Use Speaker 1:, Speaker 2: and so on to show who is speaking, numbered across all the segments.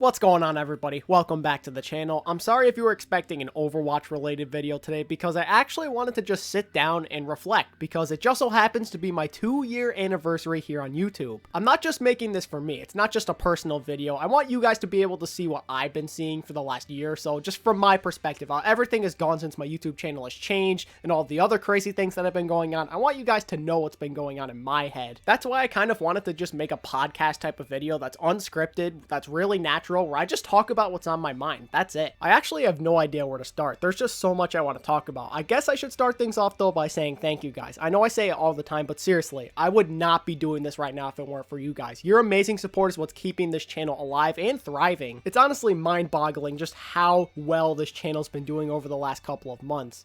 Speaker 1: What's going on, everybody? Welcome back to the channel. I'm sorry if you were expecting an Overwatch related video today because I actually wanted to just sit down and reflect because it just so happens to be my 2-year anniversary here on YouTube. I'm not just making this for me. It's not just a personal video. I want you guys to be able to see what I've been seeing for the last year or so, just from my perspective. How everything has gone since my YouTube channel has changed and all the other crazy things that have been going on. I want you guys to know what's been going on in my head. That's why I kind of wanted to just make a podcast type of video that's unscripted, that's really natural, where I just talk about what's on my mind. That's it. I actually have no idea where to start. There's just so much I want to talk about. I guess I should start things off though by saying thank you guys. I know I say it all the time, but seriously, I would not be doing this right now if it weren't for you guys. Your amazing support is what's keeping this channel alive and thriving. It's honestly mind-boggling just how well this channel's been doing over the last couple of months.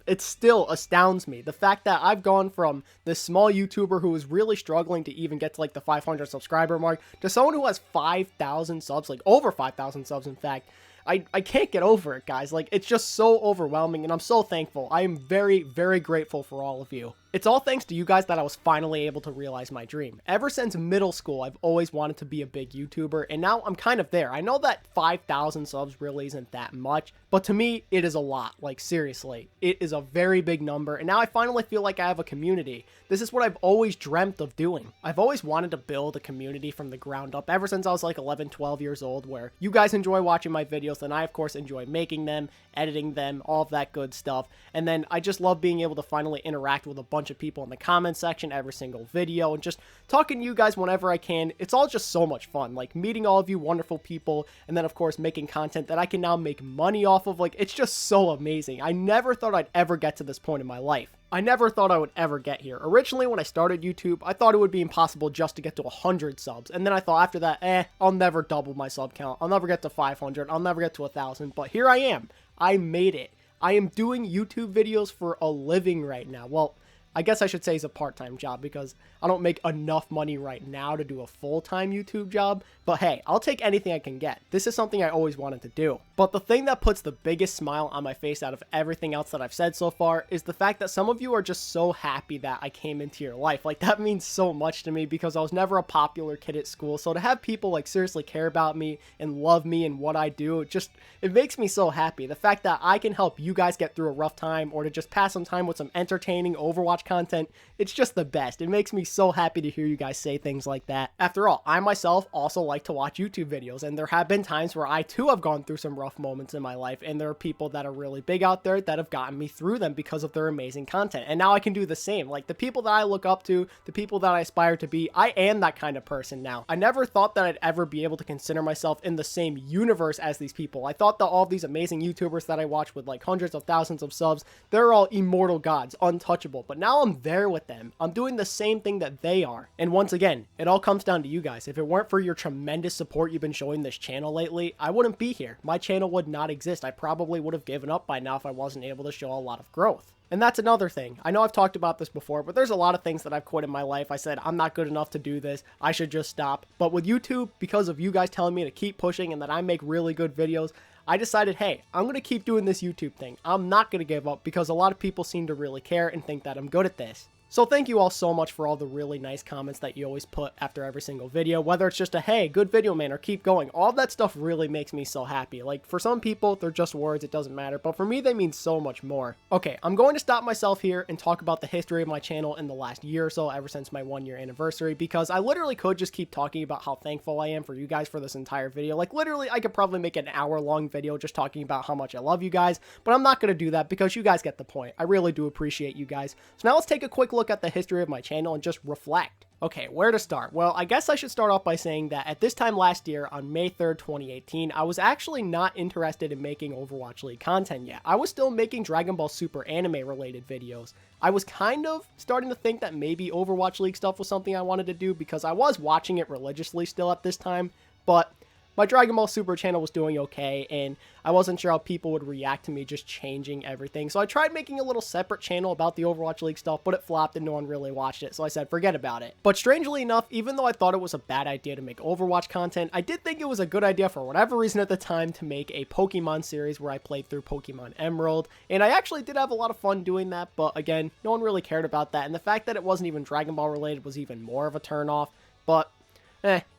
Speaker 1: It still astounds me. The fact that I've gone from this small YouTuber who was really struggling to even get to like the 500 subscriber mark to someone who has 5,000 subs, like over 5,000 subs in fact. I can't get over it, guys. Like, it's just so overwhelming, and I'm so thankful. I am very, very grateful for all of you. It's all thanks to you guys that I was finally able to realize my dream. Ever since middle school, I've always wanted to be a big YouTuber, and now I'm kind of there. I know that 5,000 subs really isn't that much, but to me, it is a lot. Like, seriously, it is a very big number, and now I finally feel like I have a community. This is what I've always dreamt of doing. I've always wanted to build a community from the ground up ever since I was like 11, 12 years old, where you guys enjoy watching my videos, and I, of course, enjoy making them, editing them, all of that good stuff. And then I just love being able to finally interact with a bunch of people in the comment section every single video and just talking to you guys whenever I can. It's all just so much fun, like meeting all of you wonderful people, and then of course making content that I can now make money off of. Like, it's just so amazing. I never thought I'd ever get to this point in my life. I never thought I would ever get here. Originally, when I started YouTube, I thought it would be impossible just to get to 100 subs. And then I thought after that, I'll never double my sub count. I'll never get to 500. I'll never get to 1,000. But here I am. I made it. I am doing YouTube videos for a living right now. Well, I guess I should say it's a part-time job because I don't make enough money right now to do a full-time YouTube job. But hey, I'll take anything I can get. This is something I always wanted to do. But the thing that puts the biggest smile on my face out of everything else that I've said so far is the fact that some of you are just so happy that I came into your life. Like, that means so much to me because I was never a popular kid at school. So to have people like seriously care about me and love me and what I do, it makes me so happy. The fact that I can help you guys get through a rough time or to just pass some time with some entertaining Overwatch content, it's just the best. It makes me so happy to hear you guys say things like that. After all, I myself also like to watch YouTube videos, and there have been times where I too have gone through some rough moments in my life, and there are people that are really big out there that have gotten me through them because of their amazing content, and now I can do the same. Like, the people that I look up to, the people that I aspire to be, I am that kind of person now. I never thought that I'd ever be able to consider myself in the same universe as these people. I thought that all these amazing YouTubers that I watch with like hundreds of thousands of subs, they're all immortal gods, untouchable, but now I'm there with them. I'm doing the same thing that they are. And once again, it all comes down to you guys. If it weren't for your tremendous support you've been showing this channel lately, I wouldn't be here. My channel would not exist. I probably would have given up by now if I wasn't able to show a lot of growth. And that's another thing. I know I've talked about this before, but there's a lot of things that I've quit in my life. I said, I'm not good enough to do this. I should just stop. But with YouTube, because of you guys telling me to keep pushing and that I make really good videos, I decided, hey, I'm going to keep doing this YouTube thing. I'm not going to give up because a lot of people seem to really care and think that I'm good at this. So thank you all so much for all the really nice comments that you always put after every single video, whether it's just a, hey, good video, man, or keep going. All that stuff really makes me so happy. Like, for some people, they're just words, it doesn't matter, but for me, they mean so much more. Okay, I'm going to stop myself here and talk about the history of my channel in the last year or so, ever since my 1-year anniversary, because I literally could just keep talking about how thankful I am for you guys for this entire video. Like, literally, I could probably make an hour-long video just talking about how much I love you guys, but I'm not going to do that because you guys get the point. I really do appreciate you guys. So now let's take a quick look at the history of my channel and just reflect. Okay, where to start? Well, I guess I should start off by saying that at this time last year, on May 3rd, 2018, I was actually not interested in making Overwatch League content yet. I was still making Dragon Ball Super anime related videos. I was kind of starting to think that maybe Overwatch League stuff was something I wanted to do because I was watching it religiously still at this time, but my Dragon Ball Super channel was doing okay, and I wasn't sure how people would react to me just changing everything. So I tried making a little separate channel about the Overwatch League stuff, but it flopped and no one really watched it, so I said forget about it. But strangely enough, even though I thought it was a bad idea to make Overwatch content, I did think it was a good idea for whatever reason at the time to make a Pokemon series where I played through Pokemon Emerald, and I actually did have a lot of fun doing that, but again, no one really cared about that, and the fact that it wasn't even Dragon Ball related was even more of a turnoff. But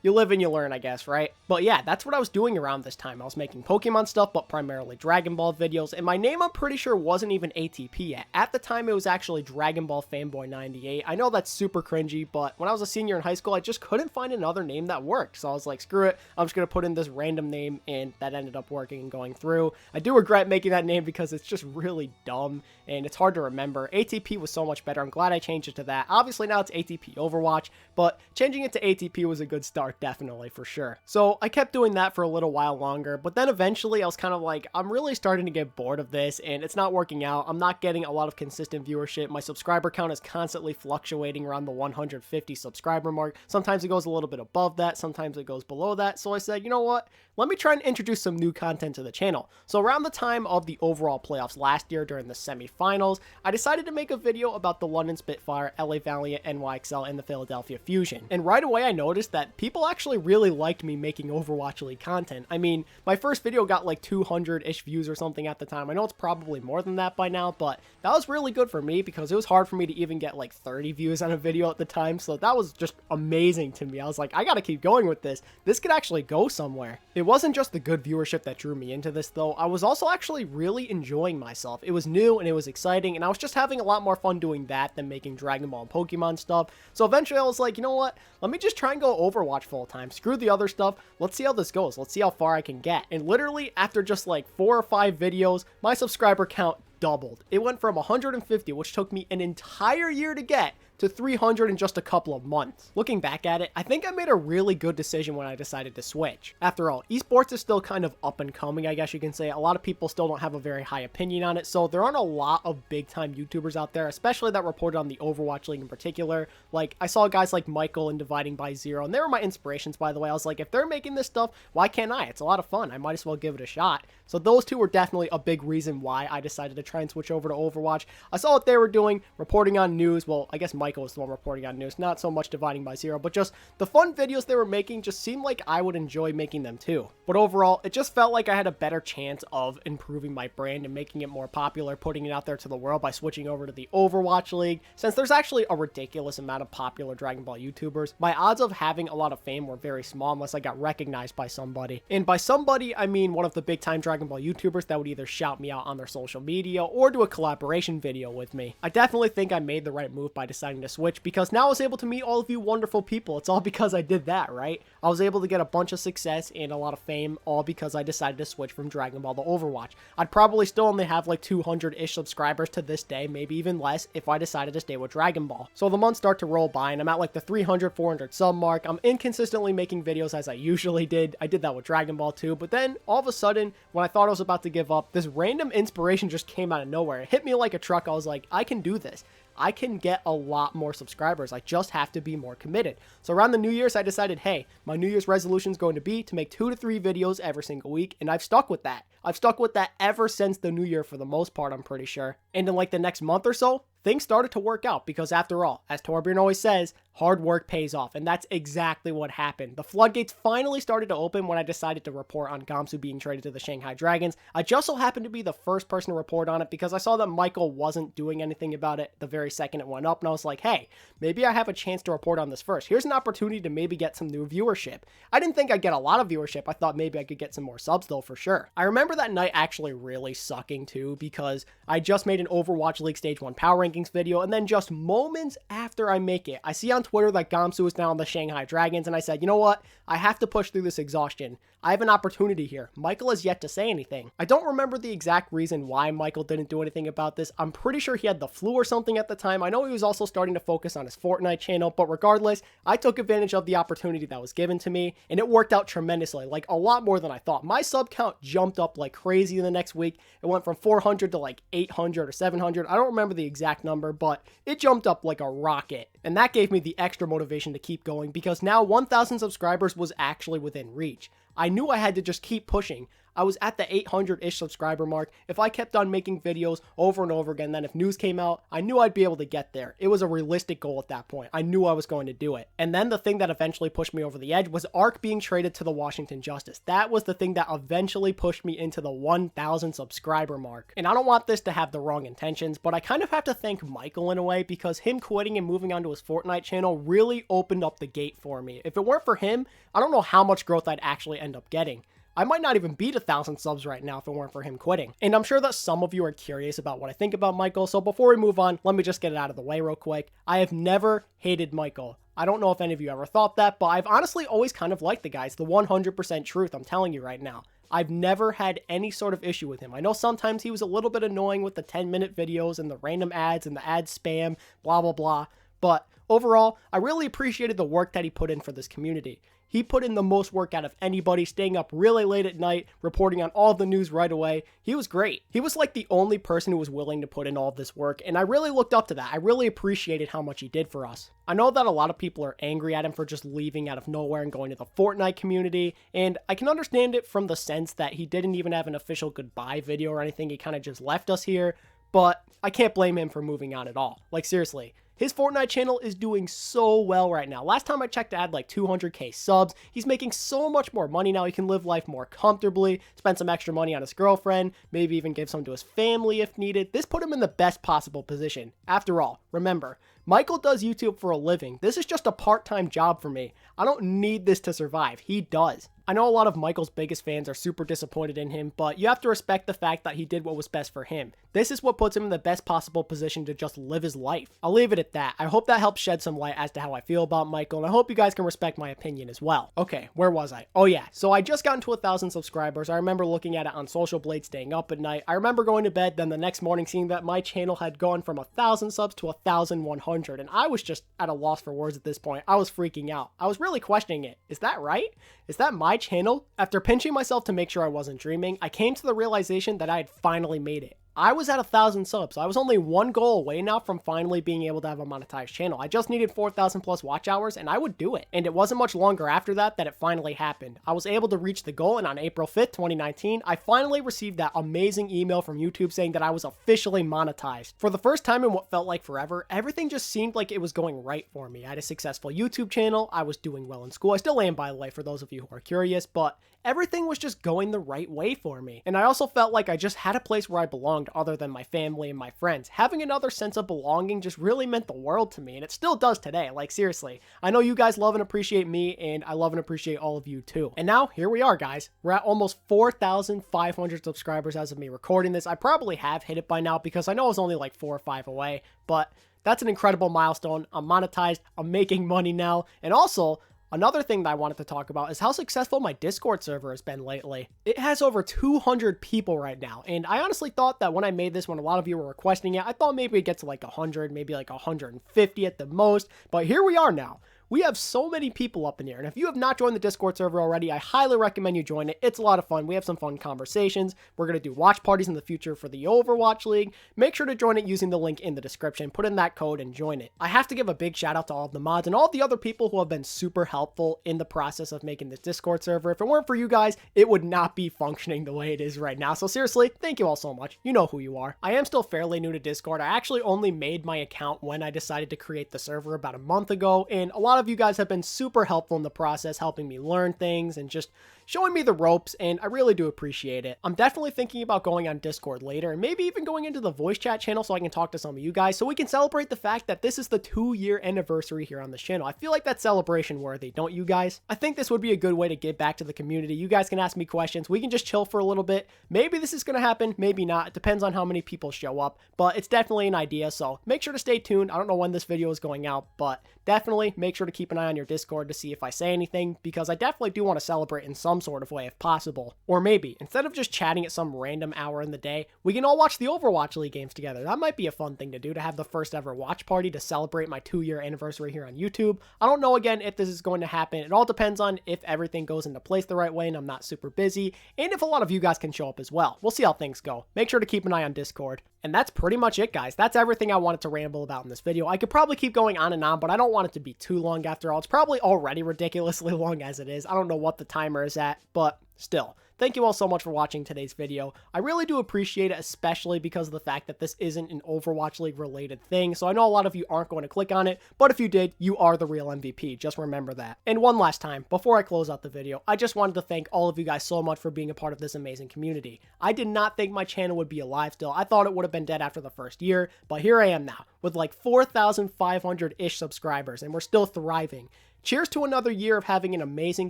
Speaker 1: you live and you learn, I guess, right? But yeah, that's what I was doing around this time. I was making Pokemon stuff, but primarily Dragon Ball videos, and my name, I'm pretty sure, wasn't even ATP yet. At the time, it was actually Dragon Ball Fanboy 98. I know that's super cringy, but when I was a senior in high school, I just couldn't find another name that worked. So I was like, screw it, I'm just gonna put in this random name, and that ended up working and going through. I do regret making that name because it's just really dumb, and it's hard to remember. ATP was so much better. I'm glad I changed it to that. Obviously, now it's ATP Overwatch, but changing it to ATP was a good start, definitely, for sure. So I kept doing that for a little while longer, but then eventually I was kind of like, I'm really starting to get bored of this, and it's not working out. I'm not getting a lot of consistent viewership. My subscriber count is constantly fluctuating around the 150 subscriber mark. Sometimes it goes a little bit above that, sometimes it goes below that. So I said, you know what? Let me try and introduce some new content to the channel. So around the time of the overall playoffs last year during the semifinals, I decided to make a video about the London Spitfire, LA Valiant, NYXL, and the Philadelphia Fusion. And right away I noticed that people actually really liked me making Overwatch League content. I mean, my first video got like 200-ish views or something at the time. I know it's probably more than that by now, but that was really good for me because it was hard for me to even get like 30 views on a video at the time. So that was just amazing to me. I was like, I gotta keep going with this. This could actually go somewhere. It wasn't just the good viewership that drew me into this though. I was also actually really enjoying myself. It was new and it was exciting, and I was just having a lot more fun doing that than making Dragon Ball and Pokemon stuff. So eventually I was like, you know what? Let me just try and go Overwatch full time. Screw the other stuff. Let's see how this goes. Let's see how far I can get. And literally after just like 4 or 5 videos, my subscriber count doubled. It went from 150, which took me an entire year to get, to 300 in just a couple of months. Looking back at it, I think I made a really good decision when I decided to switch. After all, esports is still kind of up and coming, I guess you can say. A lot of people still don't have a very high opinion on it, so there aren't a lot of big time YouTubers out there, especially that reported on the Overwatch League in particular. Like, I saw guys like Michael and Dividing by Zero, and they were my inspirations, by the way. I was like, if they're making this stuff, why can't I? It's a lot of fun. I might as well give it a shot. So those two were definitely a big reason why I decided to try and switch over to Overwatch. I saw what they were doing, reporting on news. Well, I guess Michael was the one reporting on news, not so much Dividing by Zero, but just the fun videos they were making just seemed like I would enjoy making them too. But overall, it just felt like I had a better chance of improving my brand and making it more popular, putting it out there to the world by switching over to the Overwatch League. Since there's actually a ridiculous amount of popular Dragon Ball YouTubers, my odds of having a lot of fame were very small unless I got recognized by somebody. And by somebody, I mean one of the big time Dragon Ball YouTubers that would either shout me out on their social media or do a collaboration video with me. I definitely think I made the right move by deciding to switch, because now I was able to meet all of you wonderful people. It's all because I did that, right? I was able to get a bunch of success and a lot of fame, all because I decided to switch from Dragon Ball to Overwatch. I'd probably still only have like 200-ish subscribers to this day, maybe even less, if I decided to stay with Dragon Ball. So the months start to roll by, and I'm at like the 300, 400 sub mark. I'm inconsistently making videos as I usually did. I did that with Dragon Ball too, but then all of a sudden, when I thought I was about to give up, this random inspiration just came out of nowhere. It hit me like a truck. I was like, I can do this. I can get a lot more subscribers. I just have to be more committed. So around the New Year's, I decided, hey, my New Year's resolution is going to be to make 2 to 3 videos every single week, and I've stuck with that. I've stuck with that ever since the New Year for the most part, I'm pretty sure. And in like the next month or so, things started to work out, because after all, as Torbjorn always says, hard work pays off, and that's exactly what happened. The floodgates finally started to open when I decided to report on Gamsu being traded to the Shanghai Dragons. I just so happened to be the first person to report on it because I saw that Michael wasn't doing anything about it the very second it went up, and I was like, hey, maybe I have a chance to report on this first. Here's an opportunity to maybe get some new viewership. I didn't think I'd get a lot of viewership. I thought maybe I could get some more subs though, for sure. I remember that night actually really sucking too, because I just made an Overwatch League Stage 1 Power Rankings video, and then just moments after I make it, I see on Twitter that Gamsu is now on the Shanghai Dragons, and I said, you know what? I have to push through this exhaustion. I have an opportunity here. Michael has yet to say anything. I don't remember the exact reason why Michael didn't do anything about this. I'm pretty sure he had the flu or something at the time. I know he was also starting to focus on his Fortnite channel, but regardless, I took advantage of the opportunity that was given to me, and it worked out tremendously, like a lot more than I thought. My sub count jumped up like crazy in the next week. It went from 400 to like 800 or 700. I don't remember the exact number, but it jumped up like a rocket. And that gave me the extra motivation to keep going, because now 1,000 subscribers was actually within reach. I knew I had to just keep pushing. I was at the 800-ish subscriber mark. If I kept on making videos over and over again, then if news came out, I knew I'd be able to get there. It was a realistic goal at that point. I knew I was going to do it. And then the thing that eventually pushed me over the edge was Ark being traded to the Washington Justice. That was the thing that eventually pushed me into the 1,000 subscriber mark. And I don't want this to have the wrong intentions, but I kind of have to thank Michael in a way, because him quitting and moving on to his Fortnite channel really opened up the gate for me. If it weren't for him, I don't know how much growth I'd actually end up getting. I might not even beat 1,000 subs right now if it weren't for him quitting. And I'm sure that some of you are curious about what I think about Michael, so before we move on, let me just get it out of the way real quick. I have never hated Michael. I don't know if any of you ever thought that, but I've honestly always kind of liked the guy. It's the 100% truth, I'm telling you right now. I've never had any sort of issue with him. I know sometimes he was a little bit annoying with the 10-minute videos and the random ads and the ad spam, blah, blah, blah, but overall, I really appreciated the work that he put in for this community. He put in the most work out of anybody, staying up really late at night, reporting on all the news right away. He was great. He was like the only person who was willing to put in all of this work, and I really looked up to that. I really appreciated how much he did for us. I know that a lot of people are angry at him for just leaving out of nowhere and going to the Fortnite community, and I can understand it from the sense that he didn't even have an official goodbye video or anything. He kind of just left us here, but I can't blame him for moving on at all. Like, seriously. His Fortnite channel is doing so well right now. Last time I checked, it had like 200k subs. He's making so much more money now. He can live life more comfortably, spend some extra money on his girlfriend, maybe even give some to his family if needed. This put him in the best possible position. After all, remember, Michael does YouTube for a living. This is just a part-time job for me. I don't need this to survive. He does. I know a lot of Michael's biggest fans are super disappointed in him, but you have to respect the fact that he did what was best for him. This is what puts him in the best possible position to just live his life. I'll leave it at that. I hope that helps shed some light as to how I feel about Michael, and I hope you guys can respect my opinion as well. Okay, where was I? Oh yeah, so I just got into 1,000 subscribers. I remember looking at it on Social Blade, staying up at night. I remember going to bed, then the next morning seeing that my channel had gone from 1,000 subs to 1,100, and I was just at a loss for words at this point. I was freaking out. I was really questioning it. Is that right? Is that my channel? After pinching myself to make sure I wasn't dreaming, I came to the realization that I had finally made it. I was at 1,000 subs. I was only one goal away now from finally being able to have a monetized channel. I just needed 4,000 plus watch hours and I would do it. And it wasn't much longer after that it finally happened. I was able to reach the goal, and on April 5th, 2019, I finally received that amazing email from YouTube saying that I was officially monetized. For the first time in what felt like forever, everything just seemed like it was going right for me. I had a successful YouTube channel. I was doing well in school. I still am, by the way, for those of you who are curious, but everything was just going the right way for me. And I also felt like I just had a place where I belonged other than my family and my friends. Having another sense of belonging just really meant the world to me, and it still does today. Like, seriously, I know you guys love and appreciate me, and I love and appreciate all of you too. And now, here we are, guys. We're at almost 4,500 subscribers as of me recording this. I probably have hit it by now because I know I was only like 4 or 5 away, but that's an incredible milestone. I'm monetized, I'm making money now, and also, another thing that I wanted to talk about is how successful my Discord server has been lately. It has over 200 people right now, and I honestly thought that when I made this, when a lot of you were requesting it, I thought maybe it'd get to like 100, maybe like 150 at the most, but here we are now. We have so many people up in here, and if you have not joined the Discord server already, I highly recommend you join it. It's a lot of fun. We have some fun conversations. We're going to do watch parties in the future for the Overwatch League. Make sure to join it using the link in the description. Put in that code and join it. I have to give a big shout out to all of the mods and all of the other people who have been super helpful in the process of making this Discord server. If it weren't for you guys, it would not be functioning the way it is right now. So seriously, thank you all so much. You know who you are. I am still fairly new to Discord. I actually only made my account when I decided to create the server about a month ago, and a lot of you guys have been super helpful in the process, helping me learn things and just showing me the ropes, and I really do appreciate it. I'm definitely thinking about going on Discord later, and maybe even going into the voice chat channel so I can talk to some of you guys, so we can celebrate the fact that this is the 2-year anniversary here on this channel. I feel like that's celebration worthy, don't you guys? I think this would be a good way to give back to the community. You guys can ask me questions. We can just chill for a little bit. Maybe this is going to happen, maybe not. It depends on how many people show up, but it's definitely an idea, so make sure to stay tuned. I don't know when this video is going out, but definitely make sure to keep an eye on your Discord to see if I say anything, because I definitely do want to celebrate in some sort of way if possible. Or maybe, instead of just chatting at some random hour in the day, we can all watch the Overwatch League games together. That might be a fun thing to do, to have the first ever watch party to celebrate my 2-year anniversary here on YouTube. I don't know, again, if this is going to happen. It all depends on if everything goes into place the right way and I'm not super busy, and if a lot of you guys can show up as well. We'll see how things go. Make sure to keep an eye on Discord. And that's pretty much it, guys. That's everything I wanted to ramble about in this video. I could probably keep going on and on, but I don't want it to be too long after all. It's probably already ridiculously long as it is. I don't know what the timer is at, but still. thank you all so much for watching today's video. I really do appreciate it, especially because of the fact that this isn't an Overwatch League related thing, so I know a lot of you aren't going to click on it, but if you did, you are the real MVP. Just remember that. And one last time, before I close out the video, I just wanted to thank all of you guys so much for being a part of this amazing community. I did not think my channel would be alive still. I thought it would have been dead after the first year, but here I am now, with like 4,500-ish subscribers, and we're still thriving. Cheers to another year of having an amazing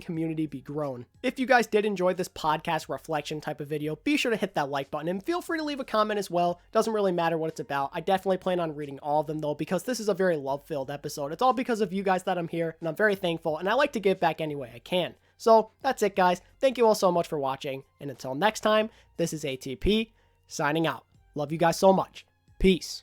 Speaker 1: community be grown. If you guys did enjoy this podcast reflection type of video, be sure to hit that like button and feel free to leave a comment as well. Doesn't really matter what it's about. I definitely plan on reading all of them though, because this is a very love-filled episode. It's all because of you guys that I'm here, and I'm very thankful, and I like to give back any way I can. So that's it, guys. Thank you all so much for watching, and until next time, this is ATP signing out. Love you guys so much. Peace.